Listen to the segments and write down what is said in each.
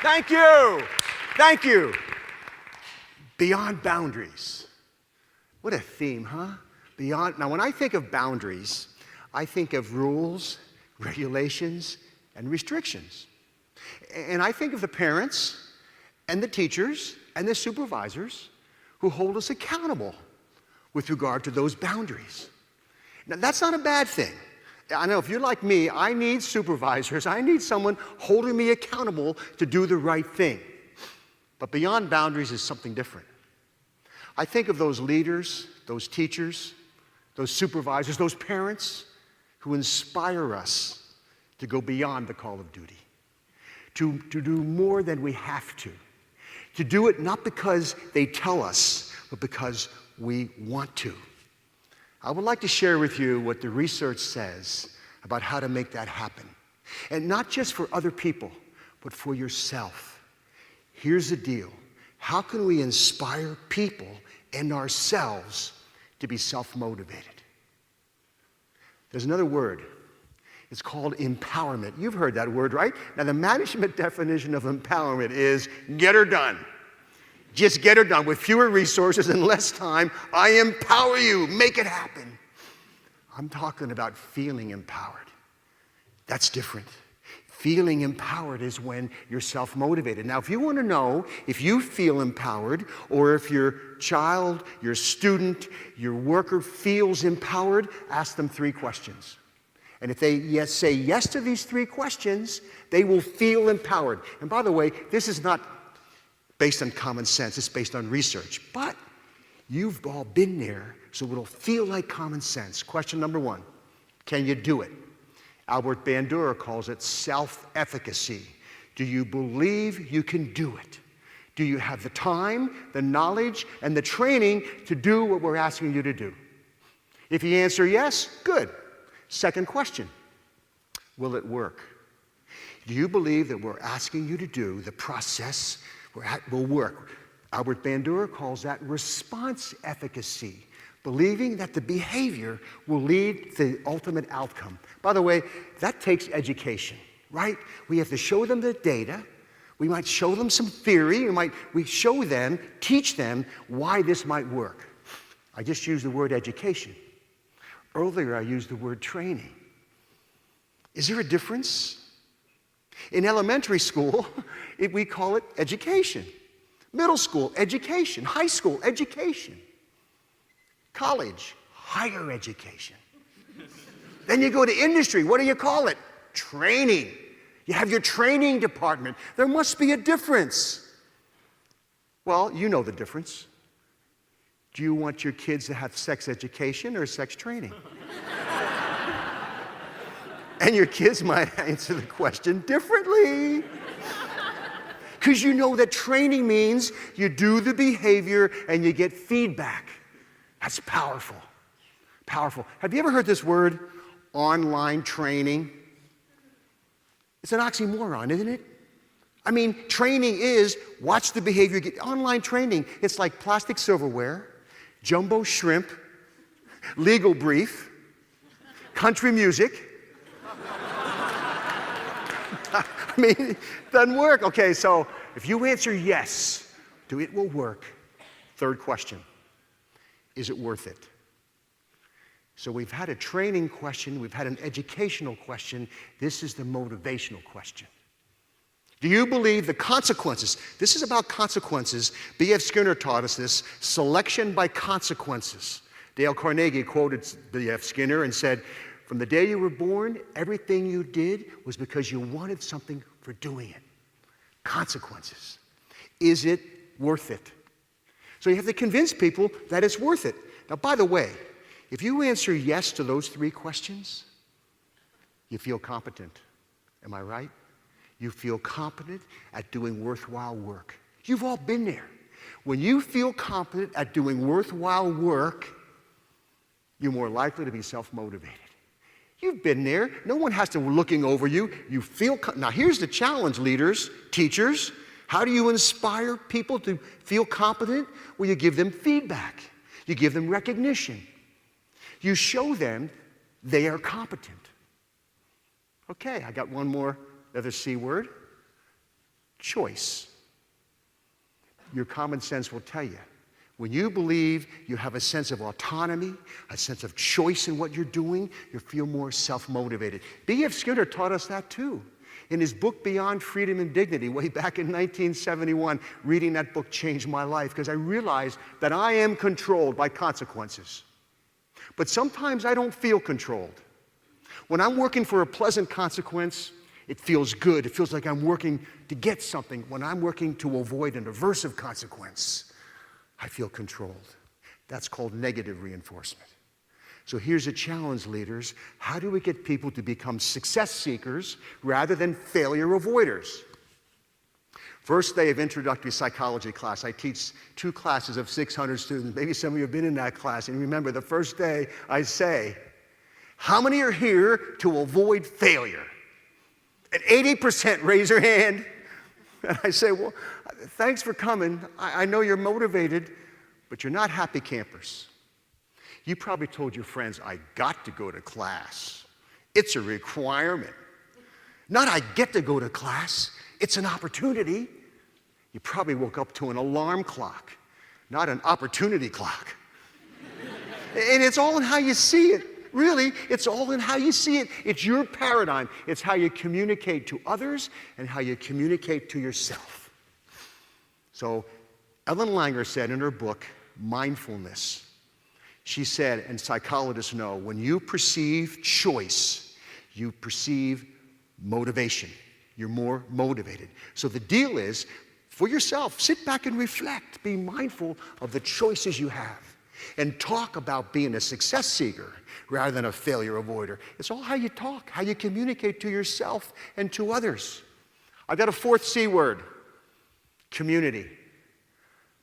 Thank you. Thank you. Beyond boundaries. What a theme, huh? Beyond. Now, when I think of boundaries, I think of rules, regulations, and restrictions. And I think of the parents and the teachers and the supervisors who hold us accountable with regard to those boundaries. Now, that's not a bad thing. I know if you're like me, I need supervisors. I need someone holding me accountable to do the right thing. But beyond boundaries is something different. I think of those leaders, those teachers, those supervisors, those parents who inspire us to go beyond the call of duty, to do more than we have to do it not because they tell us, but because we want to. I would like to share with you what the research says about how to make that happen. And not just for other people, but for yourself. Here's the deal. How can we inspire people and ourselves to be self-motivated? There's another word. It's called empowerment. You've heard that word, right? Now, the management definition of empowerment is get her done. Just get her done. With fewer resources and less time, I empower you. Make it happen. I'm talking about feeling empowered. That's different. Feeling empowered is when you're self-motivated. Now, if you want to know if you feel empowered or if your child, your student, your worker feels empowered, ask them 3 questions. And if they say yes to these 3 questions, they will feel empowered. And by the way, this is not based on common sense, it's based on research. But you've all been there, so it'll feel like common sense. Question number 1, can you do it? Albert Bandura calls it self-efficacy. Do you believe you can do it? Do you have the time, the knowledge, and the training to do what we're asking you to do? If you answer yes, good. Second question, will it work? Do you believe that we're asking you to do the process will work? Albert Bandura calls that response efficacy, believing that the behavior will lead to the ultimate outcome. By the way, that takes education, right? We have to show them the data. We might show them some theory. We show them, teach them why this might work. I just used the word education. Earlier, I used the word training. Is there a difference? In elementary school, we call it education. Middle school, education. High school, education. College, higher education. Then you go to industry. What do you call it? Training. You have your training department. There must be a difference. Well, you know the difference. Do you want your kids to have sex education or sex training? And your kids might answer the question differently. Because you know that training means you do the behavior and you get feedback. That's powerful. Powerful. Have you ever heard this word, online training? It's an oxymoron, isn't it? I mean, training is watch the behavior. Online training, it's like plastic silverware, jumbo shrimp, legal brief, country music. I mean, it doesn't work. Okay, so if you answer yes to it will work, third question, is it worth it? So we've had a training question, we've had an educational question, this is the motivational question. Do you believe the consequences? This is about consequences. B.F. Skinner taught us this, selection by consequences. Dale Carnegie quoted B.F. Skinner and said, from the day you were born, everything you did was because you wanted something for doing it. Consequences. Is it worth it? So you have to convince people that it's worth it. Now, by the way, if you answer yes to those 3 questions, you feel competent. Am I right? You feel competent at doing worthwhile work. You've all been there. When you feel competent at doing worthwhile work, you're more likely to be self-motivated. You've been there. No one has to be looking over you. You feel, now here's the challenge, leaders, teachers. How do you inspire people to feel competent? Well, you give them feedback. You give them recognition. You show them they are competent. Okay, I got one more, another C word. choice. Your common sense will tell you. When you believe you have a sense of autonomy, a sense of choice in what you're doing, you feel more self-motivated. B.F. Skinner taught us that too. In his book, Beyond Freedom and Dignity, way back in 1971, reading that book changed my life because I realized that I am controlled by consequences. But sometimes I don't feel controlled. When I'm working for a pleasant consequence, it feels good. It feels like I'm working to get something. When I'm working to avoid an aversive consequence, I feel controlled. That's called negative reinforcement. So here's a challenge, leaders. How do we get people to become success seekers rather than failure avoiders? First day of introductory psychology class. I teach 2 classes of 600 students. Maybe some of you have been in that class. And remember, the first day I say, how many are here to avoid failure? And 80% raise their hand. And I say, well, thanks for coming. I know you're motivated, but you're not happy campers. You probably told your friends, I got to go to class. It's a requirement. Not I get to go to class. It's an opportunity. You probably woke up to an alarm clock, not an opportunity clock. And it's all in how you see it. Really, it's all in how you see it. It's your paradigm. It's how you communicate to others and how you communicate to yourself. So Ellen Langer said in her book, Mindfulness, she said, and psychologists know, when you perceive choice, you perceive motivation. You're more motivated. So the deal is, for yourself, sit back and reflect. Be mindful of the choices you have. And talk about being a success seeker rather than a failure avoider. It's all how you talk, how you communicate to yourself and to others. I've got a 4th C word, community.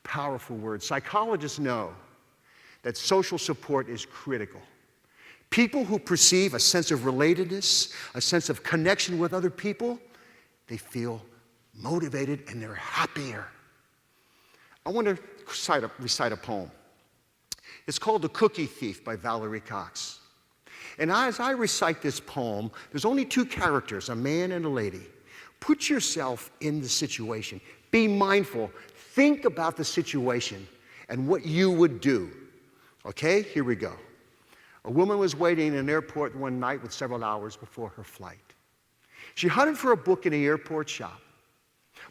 Powerful word. Psychologists know that social support is critical. People who perceive a sense of relatedness, a sense of connection with other people, they feel motivated and they're happier. I want to recite a poem. It's called The Cookie Thief by Valerie Cox. And as I recite this poem, there's only 2 characters, a man and a lady. Put yourself in the situation. Be mindful. Think about the situation and what you would do. Okay, here we go. A woman was waiting in an airport one night with several hours before her flight. She hunted for a book in the airport shop,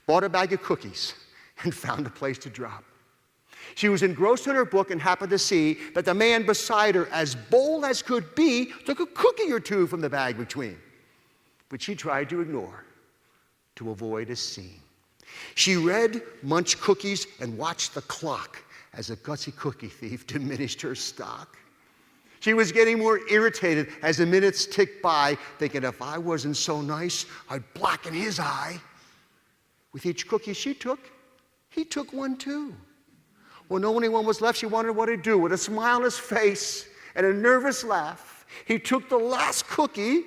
bought a bag of cookies, and found a place to drop. She was engrossed in her book and happened to see that the man beside her, as bold as could be, took a cookie or 2 from the bag between, which she tried to ignore to avoid a scene. She read, munched cookies, and watched the clock as a gutsy cookie thief diminished her stock. She was getting more irritated as the minutes ticked by, thinking if I wasn't so nice, I'd blacken his eye. With each cookie she took, he took one too. When only one was left, she wondered what he'd do. With a smile on his face and a nervous laugh, he took the last cookie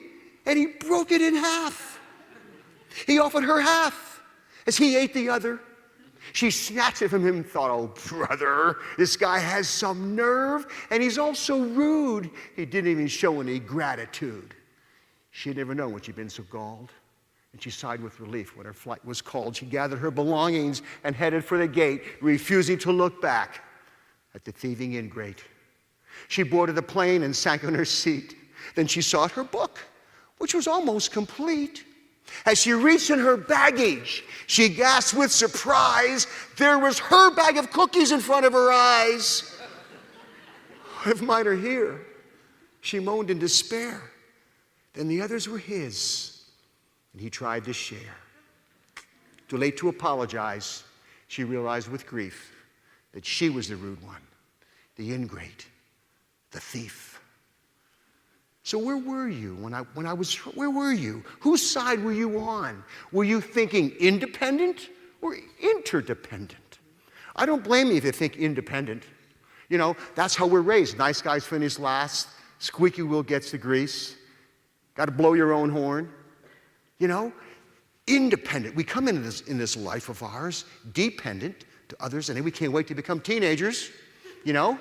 and he broke it in half. He offered her half as he ate the other. She snatched it from him and thought, oh, brother, this guy has some nerve, and he's also rude. He didn't even show any gratitude. She had never known when she'd been so galled, and she sighed with relief when her flight was called. She gathered her belongings and headed for the gate, refusing to look back at the thieving ingrate. She boarded the plane and sank on her seat. Then she sought her book, which was almost complete. As she reached in her baggage, she gasped with surprise. There was her bag of cookies in front of her eyes. If mine are here, she moaned in despair. Then the others were his, and he tried to share. Too late to apologize, she realized with grief that she was the rude one, the ingrate, the thief. So where were you where were you? Whose side were you on? Were you thinking independent or interdependent? I don't blame you if you think independent. You know, that's how we're raised. Nice guys finish last. Squeaky wheel gets the grease. Got to blow your own horn. You know, independent. We come into this life of ours dependent to others, and then we can't wait to become teenagers, you know.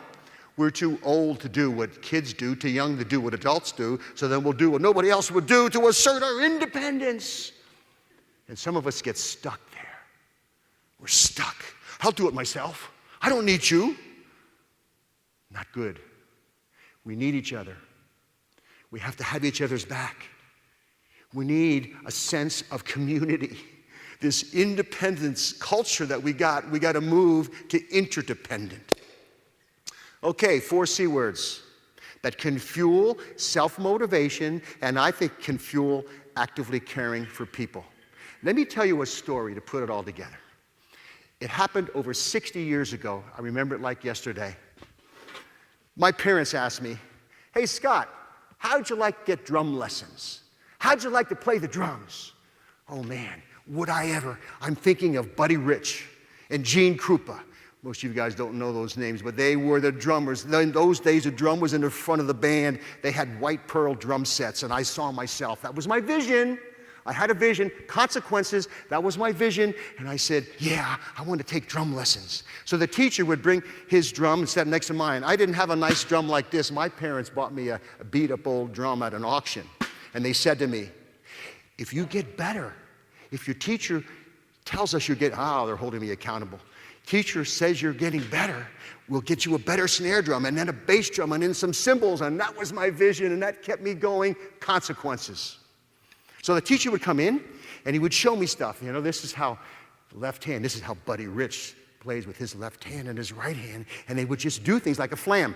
We're too old to do what kids do, too young to do what adults do, so then we'll do what nobody else would do to assert our independence. And some of us get stuck there. We're stuck. I'll do it myself. I don't need you. Not good. We need each other. We have to have each other's back. We need a sense of community. This independence culture that we got to move to interdependent. Okay, 4 C words that can fuel self-motivation and I think can fuel actively caring for people. Let me tell you a story to put it all together. It happened over 60 years ago. I remember it like yesterday. My parents asked me, "Hey, Scott, how'd you like to get drum lessons? How'd you like to play the drums?" Oh, man, would I ever? I'm thinking of Buddy Rich and Gene Krupa. Most of you guys don't know those names, but they were the drummers. In those days, the drum was in the front of the band. They had white pearl drum sets, and I saw myself. That was my vision. I had a vision, consequences, that was my vision, and I said, yeah, I want to take drum lessons. So the teacher would bring his drum and set it next to mine. I didn't have a nice drum like this. My parents bought me a beat-up old drum at an auction, and they said to me, if you get better, if your teacher tells us you're getting, they're holding me accountable. Teacher says you're getting better, we'll get you a better snare drum, and then a bass drum, and then some cymbals, and that was my vision, and that kept me going, consequences. So the teacher would come in, and he would show me stuff. You know, this is how left hand, this is how Buddy Rich plays with his left hand and his right hand, and they would just do things like a flam.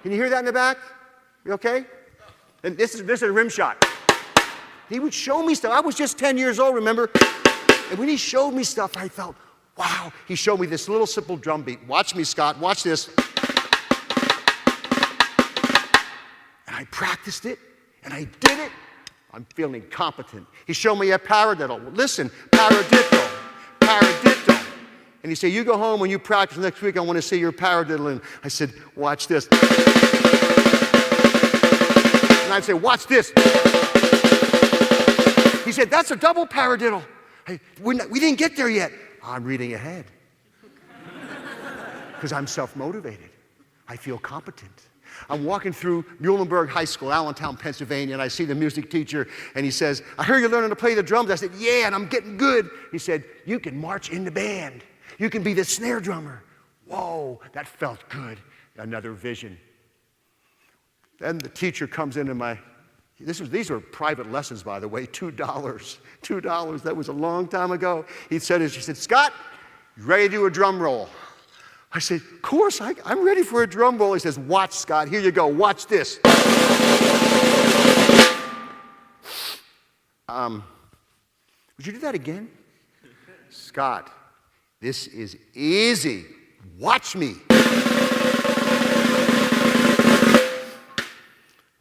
Can you hear that in the back? You okay? And this is a rim shot. He would show me stuff. I was just 10 years old, remember? And when he showed me stuff, I felt, wow. He showed me this little simple drum beat. Watch me, Scott, watch this. And I practiced it. And I did it. I'm feeling competent. He showed me a paradiddle. Listen, paradiddle, paradiddle. And he said, you go home when you practice next week, I want to see your paradiddle. And I said, watch this. And I'd say, watch this. He said, that's a double paradiddle. Hey, we didn't get there yet. I'm reading ahead. Because I'm self-motivated. I feel competent. I'm walking through Muhlenberg High School, Allentown, Pennsylvania, and I see the music teacher, and he says, I hear you're learning to play the drums. I said, yeah, and I'm getting good. He said, you can march in the band. You can be the snare drummer. Whoa, that felt good. Another vision. Then the teacher comes into these were private lessons, by the way, $2. $2, that was a long time ago. She said, Scott, you ready to do a drum roll? I said, of course, I'm ready for a drum roll. He says, watch, Scott, here you go, watch this. Would you do that again? Scott, this is easy. Watch me.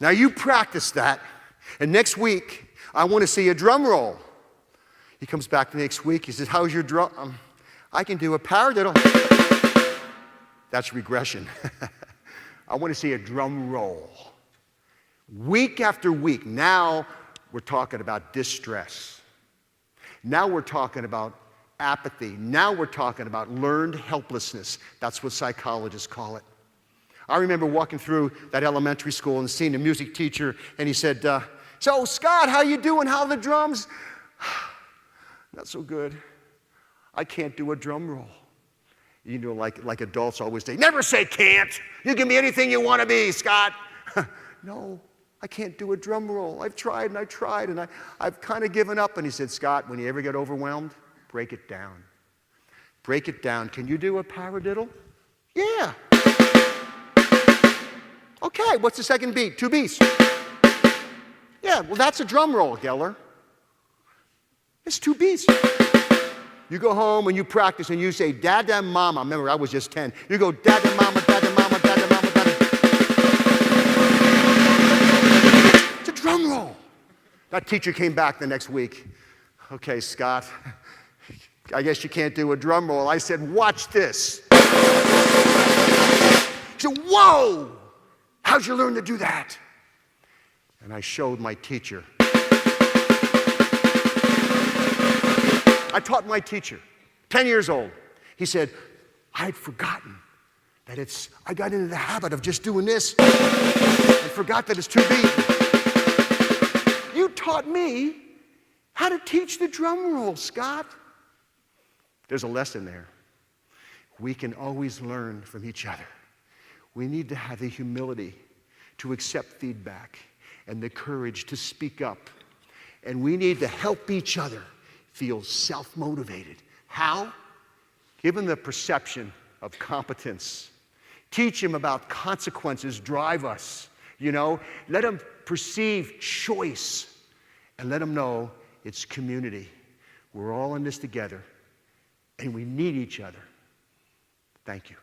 Now you practice that, and next week, I want to see a drum roll. He comes back the next week, he says, how's your drum? I can do a paradiddle. That's regression. I want to see a drum roll. Week after week, now we're talking about distress. Now we're talking about apathy. Now we're talking about learned helplessness. That's what psychologists call it. I remember walking through that elementary school and seeing the music teacher, and he said, so Scott, how you doing? How are the drums? Not so good. I can't do a drum roll. You know, like adults always say, never say can't. You can be anything you want to be, Scott. No, I can't do a drum roll. I've tried, and I've kind of given up. And he said, Scott, when you ever get overwhelmed, break it down. Break it down. Can you do a paradiddle? Yeah. Okay, what's the second beat? 2 beats. Yeah, well, that's a drum roll, Geller. It's 2 beats. You go home and you practice and you say, Dada Mama. Remember, I was just 10. You go, Dada Mama, Dada Mama, Dada Mama, Dada. It's a drum roll. That teacher came back the next week. Okay, Scott, I guess you can't do a drum roll. I said, watch this. He said, whoa, how'd you learn to do that? And I showed my teacher. I taught my teacher, 10 years old. He said, I had forgotten that I got into the habit of just doing this and forgot that it's 2 beats. You taught me how to teach the drum roll, Scott. There's a lesson there. We can always learn from each other. We need to have the humility to accept feedback and the courage to speak up. And we need to help each other feel self-motivated. How? Give them the perception of competence. Teach them about consequences drive us. Let them perceive choice. And let them know it's community. We're all in this together. And we need each other. Thank you.